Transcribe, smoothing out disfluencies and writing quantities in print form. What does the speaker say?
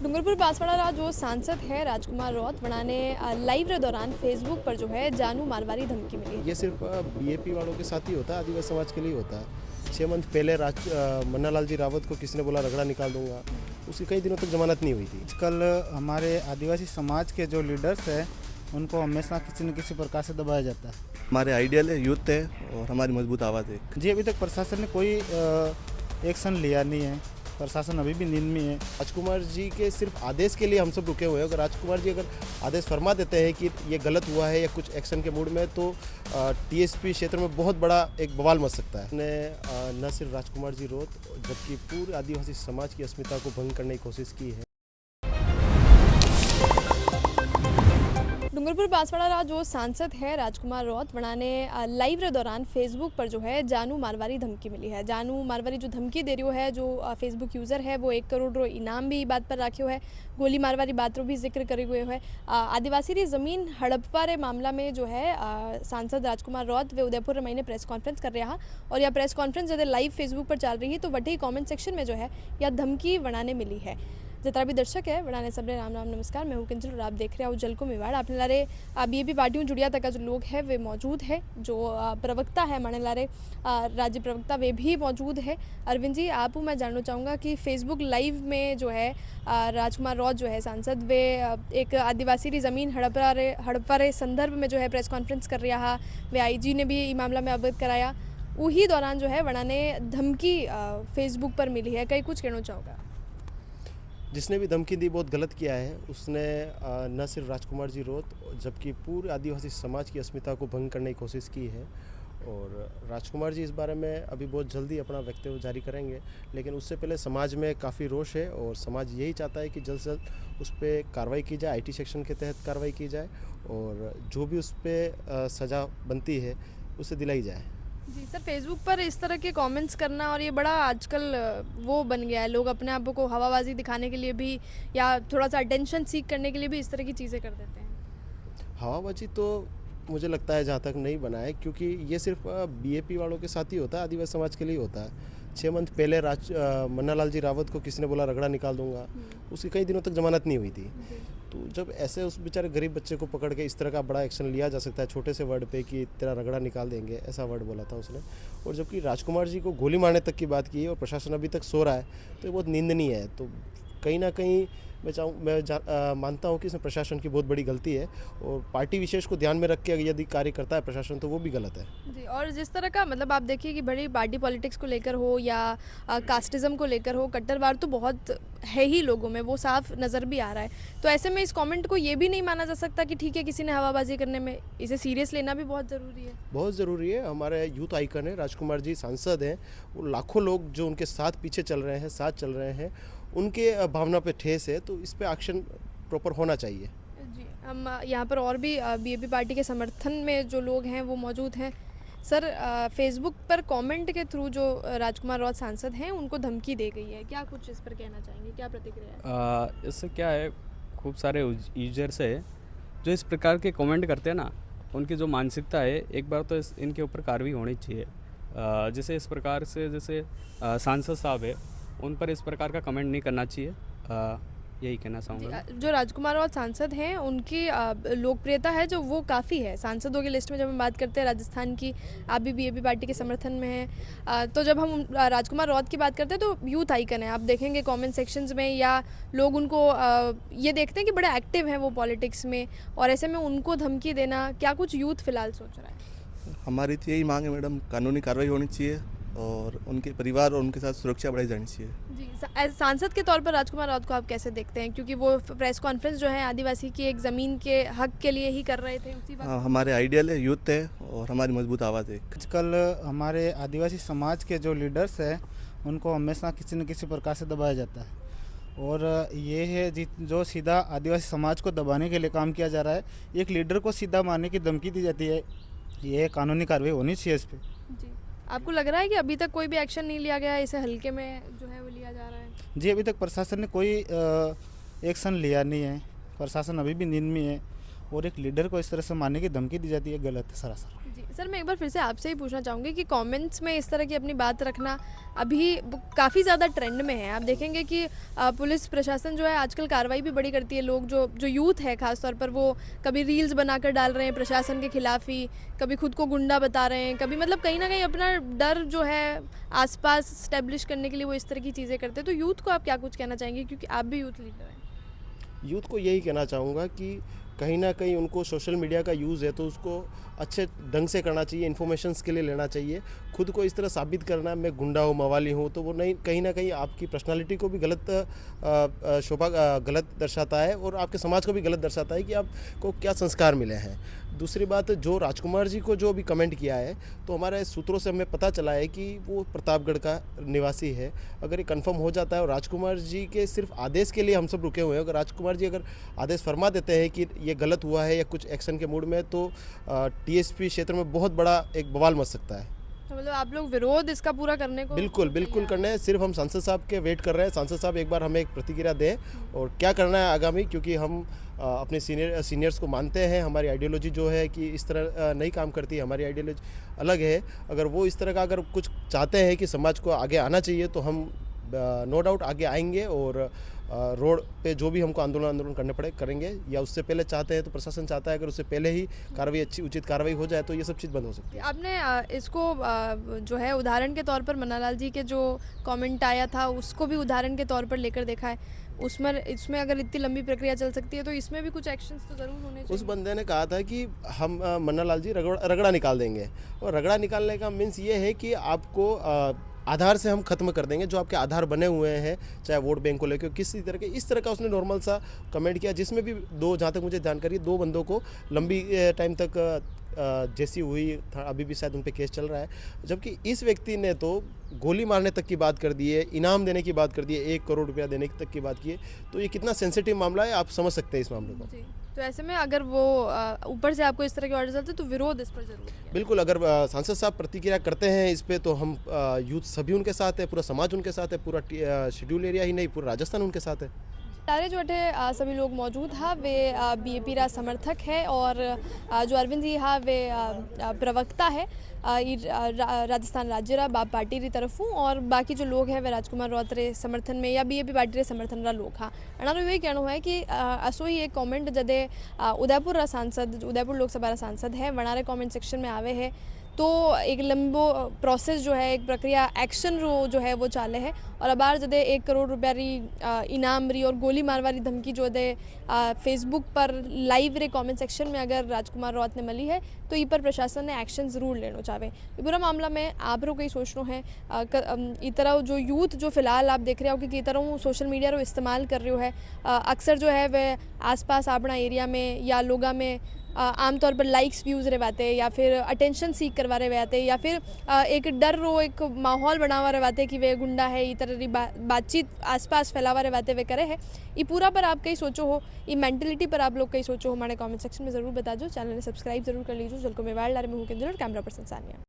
डूंगरपुर बांसवाड़ा जो सांसद है राजकुमार रौत ने लाइव के दौरान फेसबुक पर जो है जानू मारवारी धमकी मिली। ये सिर्फ बीएपी वालों के साथ ही होता है, आदिवासी समाज के लिए होता है। 6 मंथ पहले मन्नालाल जी रावत को किसी ने बोला रगड़ा निकाल दूंगा, उसकी कई दिनों तक जमानत नहीं हुई थी। आजकल हमारे आदिवासी समाज के जो लीडर्स हैं उनको हमेशा किसी न किसी प्रकार से दबाया जाता है। हमारे आइडियल है, यूथ है और हमारी मजबूत आवाज़ है। जी, अभी तक प्रशासन ने कोई एक्शन लिया नहीं है। प्रशासन अभी भी नींद में है। राजकुमार जी के सिर्फ आदेश के लिए हम सब रुके हुए हैं। अगर राजकुमार जी आदेश फरमा देते हैं कि ये गलत हुआ है या कुछ एक्शन के मूड में, तो टीएसपी क्षेत्र में बहुत बड़ा एक बवाल मच सकता है। ने न सिर्फ राजकुमार जी रौत जबकि पूरे आदिवासी समाज की अस्मिता को भंग करने की कोशिश की है। डूंगरपुर बांसवाड़ा जो सांसद है राजकुमार रौत ने लाइव के दौरान फेसबुक पर जो है जानू मारवारी धमकी मिली है। जानू मारवारी जो धमकी दे रही है, जो फेसबुक यूज़र है वो 1 करोड़ इनाम भी बात पर रखे हुए है। गोली मारवारी बात रो भी जिक्र करे हुए है। आदिवासी री ज़मीन हड़पवा रे मामला में जो है सांसद राजकुमार रौत वे उदयपुर महीने प्रेस कॉन्फ्रेंस कर रहा, और यह प्रेस कॉन्फ्रेंस जब लाइव फेसबुक पर चल रही है तो वही कॉमेंट सेक्शन में जो है यह धमकी वड़ाने मिली है। जितना भी दर्शक है वड़ाने सबने राम राम नमस्कार। मैं हूँ किंचल और आप देख रहे हो जल को मेवाड़। अपने लारे बीएपी पार्टियों जुड़िया तक जो लोग हैं वे मौजूद है। जो प्रवक्ता है माने लारे राज्य प्रवक्ता वे भी मौजूद है। अरविंद जी, आप मैं जानना चाहूँगा कि फेसबुक लाइव में जो है राजकुमार रौत जो है सांसद वे एक आदिवासी की ज़मीन हड़पवा रे संदर्भ में जो है प्रेस कॉन्फ्रेंस कर रहा। वे आईजी ने भी मामला में अवगत कराया। उही दौरान जो है वड़ाने धमकी फेसबुक पर मिली है। कई कुछ कहना चाहोगा? जिसने भी धमकी दी बहुत गलत किया है। उसने न सिर्फ राजकुमार जी रौत जबकि पूरे आदिवासी समाज की अस्मिता को भंग करने की कोशिश की है। और राजकुमार जी इस बारे में अभी बहुत जल्दी अपना वक्तव्य जारी करेंगे, लेकिन उससे पहले समाज में काफ़ी रोष है और समाज यही चाहता है कि जल्द से जल्द उस पर कार्रवाई की जाए, आईटी सेक्शन के तहत कार्रवाई की जाए और जो भी उस पर सज़ा बनती है उसे दिलाई जाए। जी सर, फेसबुक पर इस तरह के कमेंट्स करना और ये बड़ा आजकल वो बन गया है। लोग अपने आप को हवाबाजी दिखाने के लिए भी या थोड़ा सा अटेंशन सीख करने के लिए भी इस तरह की चीज़ें कर देते हैं। हवाबाजी तो मुझे लगता है जहाँ तक नहीं बना है, क्योंकि ये सिर्फ बीएपी वालों के साथ ही होता है, आदिवासी समाज के लिए होता है। 6 मंथ पहले मन्नालाल जी रावत को किसी ने बोला रगड़ा निकाल दूंगा, उसकी कई दिनों तक जमानत नहीं हुई थी। तो जब ऐसे उस बेचारे गरीब बच्चे को पकड़ के इस तरह का बड़ा एक्शन लिया जा सकता है छोटे से वर्ड पे कि तेरा रगड़ा निकाल देंगे, ऐसा वर्ड बोला था उसने। और जबकि राजकुमार जी को गोली मारने तक की बात की है और प्रशासन अभी तक सो रहा है, तो ये बहुत निंदनीय है। तो कहीं ना कहीं मैं मानता हूँ कि इसमें प्रशासन की बहुत बड़ी गलती है और पार्टी विशेष को ध्यान में रख के यदि कार्य करता है प्रशासन तो वो भी गलत है। जी, और जिस तरह का मतलब आप देखिए कि बड़ी पार्टी पॉलिटिक्स को लेकर हो या कास्टिज्म को लेकर हो, कट्टरवाद तो बहुत है ही लोगों में, वो साफ नज़र भी आ रहा है। तो ऐसे में इस कमेंट को ये भी नहीं माना जा सकता कि ठीक है किसी ने हवाबाजी करने में, इसे सीरियस लेना भी बहुत ज़रूरी है। बहुत ज़रूरी है। हमारे यूथ आइकन है राजकुमार जी, सांसद हैं। वो लाखों लोग जो उनके साथ पीछे चल रहे हैं, साथ चल रहे हैं, उनके भावना पे ठेस है, तो इस पे एक्शन प्रॉपर होना चाहिए। जी, हम यहाँ पर और भी बीएपी पार्टी के समर्थन में जो लोग हैं वो मौजूद हैं। सर, फेसबुक पर कमेंट के थ्रू जो राजकुमार रौत सांसद हैं उनको धमकी दे गई है, क्या कुछ इस पर कहना चाहेंगे, क्या प्रतिक्रिया है? इससे क्या है, खूब सारे यूजर्स है जो इस प्रकार के कमेंट करते हैं ना, उनकी जो मानसिकता है एक बार तो इनके ऊपर कार्रवाई होनी चाहिए। जैसे इस प्रकार से जैसे सांसद साहब है उन पर इस प्रकार का कमेंट नहीं करना चाहिए, यही कहना चाहूँगा। जो राजकुमार रौत सांसद हैं उनकी लोकप्रियता है जो वो काफ़ी है। सांसदों की लिस्ट में जब हम बात करते हैं राजस्थान की, आप भी बीएपी पार्टी के समर्थन में हैं, तो जब हम राजकुमार रौत की बात करते हैं तो यूथ आइकन है। आप देखेंगे कमेंट सेक्शंस में या लोग उनको ये देखते हैं कि बड़े एक्टिव हैं वो पॉलिटिक्स में, और ऐसे में उनको धमकी देना, क्या कुछ यूथ फिलहाल सोच रहा है? हमारी तो यही मांग है मैडम, कानूनी कार्रवाई होनी चाहिए और उनके परिवार और उनके साथ सुरक्षा बढ़ाई जानी चाहिए। जी, सांसद के तौर पर राजकुमार राउत को आप कैसे देखते हैं, क्योंकि वो प्रेस कॉन्फ्रेंस जो है आदिवासी की एक ज़मीन के हक के लिए ही कर रहे थे उसी वक्त? हमारे आइडियल है, यूथ है और हमारी मजबूत आवाज़ है। आजकल हमारे आदिवासी समाज के जो लीडर्स हैं उनको हमेशा किसी न किसी प्रकार से दबाया जाता है, और ये है जो सीधा आदिवासी समाज को दबाने के लिए काम किया जा रहा है। एक लीडर को सीधा मारने की धमकी दी जाती है, ये कानूनी कार्रवाई होनी चाहिए इस पर। जी, आपको लग रहा है कि अभी तक कोई भी एक्शन नहीं लिया गया है, इसे हल्के में जो है वो लिया जा रहा है? जी, अभी तक प्रशासन ने कोई एक्शन लिया नहीं है। प्रशासन अभी भी नींद में है और एक लीडर को इस तरह से मारने की धमकी दी जाती है, गलत है सरासर। जी सर, मैं एक बार फिर से आपसे ही पूछना चाहूँगी कि कमेंट्स में इस तरह की अपनी बात रखना अभी काफ़ी ज़्यादा ट्रेंड में है। आप देखेंगे कि पुलिस प्रशासन जो है आजकल कार्रवाई भी बड़ी करती है। लोग जो यूथ है ख़ास तौर पर, वो कभी रील्स बनाकर डाल रहे हैं प्रशासन के खिलाफ ही, कभी खुद को गुंडा बता रहे हैं, कभी मतलब कहीं ना कहीं अपना डर जो है आसपास स्टैब्लिश करने के लिए वो इस तरह की चीज़ें करते हैं। तो यूथ को आप क्या कुछ कहना चाहेंगे, क्योंकि आप भी यूथ लीडर हैं? यूथ को यही कहना चाहूँगा कि कहीं ना कहीं उनको सोशल मीडिया का यूज़ है तो उसको अच्छे ढंग से करना चाहिए, इन्फॉर्मेशंस के लिए लेना चाहिए। खुद को इस तरह साबित करना मैं गुंडा हूँ, मवाली हूँ, तो वो नहीं, कहीं ना कहीं आपकी पर्सनालिटी को भी गलत गलत दर्शाता है और आपके समाज को भी गलत दर्शाता है कि आपको क्या संस्कार मिले हैं। दूसरी बात, जो राजकुमार जी को जो भी कमेंट किया है, तो हमारे सूत्रों से हमें पता चला है कि वो प्रतापगढ़ का निवासी है। अगर ये कंफर्म हो जाता है और राजकुमार जी के सिर्फ आदेश के लिए हम सब रुके हुए हैं, अगर राजकुमार जी अगर आदेश फरमा देते हैं कि ये गलत हुआ है या कुछ एक्शन के मूड में, तो टीएसपी क्षेत्र में बहुत बड़ा एक बवाल मच सकता है। तो मतलब आप लोग विरोध इसका पूरा करने को बिल्कुल करना है। सिर्फ हम सांसद साहब के वेट कर रहे हैं, सांसद साहब एक बार हमें एक प्रतिक्रिया दें और क्या करना है आगामी, क्योंकि हम अपने सीनियर्स को मानते हैं। हमारी आइडियोलॉजी जो है कि इस तरह नहीं काम करती, हमारी आइडियोलॉजी अलग है। अगर वो इस तरह का अगर कुछ चाहते हैं कि समाज को आगे आना चाहिए, तो हम नो डाउट आगे आएंगे और रोड पे जो भी हमको आंदोलन करने पड़े करेंगे, या उससे पहले चाहते हैं तो प्रशासन चाहता है अगर उससे पहले ही कार्रवाई अच्छी उचित कार्रवाई हो जाए तो ये सब चीज़ बंद हो सकती है। आपने इसको जो है उदाहरण के तौर पर मन्नालाल जी के जो कमेंट आया था उसको भी उदाहरण के तौर पर लेकर देखा है। इसमें अगर इतनी लंबी प्रक्रिया चल सकती है तो इसमें भी कुछ एक्शंस तो ज़रूर होने चाहिए। उस बंदे ने कहा था कि हम मन्नालाल जी रगड़ा निकाल देंगे, और रगड़ा निकालने का मीन्स ये है कि आपको आधार से हम खत्म कर देंगे, जो आपके आधार बने हुए हैं, चाहे वोट बैंक को लेकर किसी तरह के, इस तरह का उसने नॉर्मल सा कमेंट किया, जिसमें भी जहाँ तक मुझे जानकारी, 2 बंदों को लंबी टाइम तक जैसी हुई था, अभी भी शायद उन पे केस चल रहा है। जबकि इस व्यक्ति ने तो गोली मारने तक की बात कर दी है, इनाम देने की बात कर दी है, 1 करोड़ रुपया देने तक की बात की है। तो ये कितना सेंसिटिव मामला है, आप समझ सकते हैं इस मामले को। जी, तो ऐसे में अगर वो ऊपर से आपको इस तरह के ऑर्डर चलते तो विरोध इस पर जरूर है। बिल्कुल, अगर सांसद साहब प्रतिक्रिया करते हैं इस पे, तो हम यूथ सभी उनके साथ है, पूरा समाज उनके साथ है, पूरा शेड्यूल एरिया ही नहीं, पूरा राजस्थान उनके साथ है। सारे जो अठे सभी लोग मौजूद हा वे बीएपी रा समर्थक है, और जो अरविंद जी हा वे प्रवक्ता है राजस्थान राज्य रा बाप पार्टी री तरफ हूँ, और बाकी जो लोग हैं वे राजकुमार रौत रे समर्थन में या बीएपी पार्टी रे समर्थन रा लोग हाँ। अनारो यही कहना है कि असो ही एक कमेंट जदे उदयपुर रा सांसद, उदयपुर लोकसभा रा सांसद है, वनारे कमेंट सेक्शन में आवे है, तो एक लंबो प्रोसेस जो है, एक प्रक्रिया एक्शन रो जो है वो चाले है। और अबार जदे 1 करोड़ रुपया री इनाम री और गोली मारवारी धमकी जो दे फेसबुक पर लाइव रे कमेंट सेक्शन में अगर राजकुमार रौत ने मिली है, तो ई पर प्रशासन ने एक्शन ज़रूर लेना चाहे। ये पूरा मामला में आप रो कई सोचना है, ई तरह जो यूथ जो फिलहाल आप देख रहे हो कि तरह सोशल मीडिया रो इस्तेमाल कर रहे हो है, अक्सर जो है वह आसपास अपना एरिया में या लोगा में आमतौर पर लाइक्स व्यूज़ रहते, या फिर अटेंशन सीख करवा रहे रहते, या फिर एक डर रो एक माहौल बनावा रहते कि वे गुंडा है, ये तरह की बातचीत आसपास फैलावा रहते वे करे है। ये पूरा पर आप कहीं सोचो हो, ये मेंटलिटी पर आप लोग कहीं सोचो हो, हमारे कमेंट सेक्शन में ज़रूर बता दो। चैनल ने सब्सक्राइब जरूर कर लीजिए। जल को मेवाड़ लारे में हूँ कैमरा पर्सन सानिया।